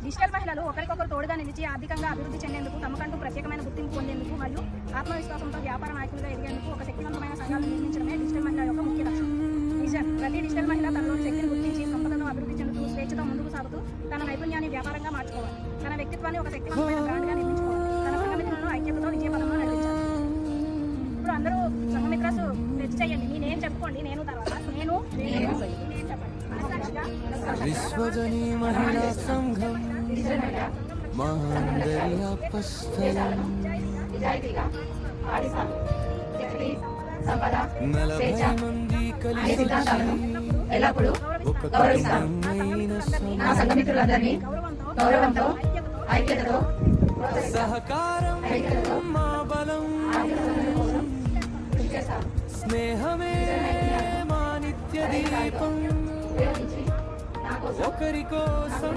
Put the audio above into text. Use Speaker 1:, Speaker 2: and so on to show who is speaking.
Speaker 1: Digital మహిళలు ఒకరికొకరు తోడుగా నిలిచి ఆర్థికంగా అభివృద్ధి చెందేందుకు తమకంటూ ప్రత్యేకమైన గుర్తింపు పొందేందుకు మరియు ఆత్మవిశ్వాసంతో వ్యాపార నాయకులుగా ఎదిగేందుకు ఒక శక్తివంతమైన సంఘాలను నిర్మించడమే డిజిటల్ మహిళ యొక్క ముఖ్య లక్ష్యం. విజన్: ప్రతి డిజిటల్ మహిళ తనలోని శక్తిని గుర్తించి సంపదను అభివృద్ధి చెందుతూ స్వేచ్ఛతో ముందుకు సాగుతూ తన నైపుణ్యాన్ని వ్యాపారంగా మార్చుకోవాలి. తన వ్యక్తిత్వాన్ని ఒక శక్తివంతమైన బ్రాండ్గా నిర్మించుకోవాలి. తన సంఘమిత్రులను ఐక్యతతో విజయపథంలో నడిపించాలి. ఇప్పుడు అందరూ సంఘమిత్రస్ టెస్ట్ చేయండి. మీ నేమ్ చెప్పుకోండి. నేను తర్వాత నేను చెప్పండి.
Speaker 2: విశ్వజనీ మహిళా సంఘం మహాందర్యాపస్థలం 40 మంది కలిసి
Speaker 3: ఎల్లప్పుడూ గౌరవిస్తాను. నా సంఘమిత్రులందరినీ గౌరవంతో ఐక్యతతో
Speaker 2: సహకారం మా బలం, స్నేహమే మా నిత్య దీపం, ఒకరి కోసం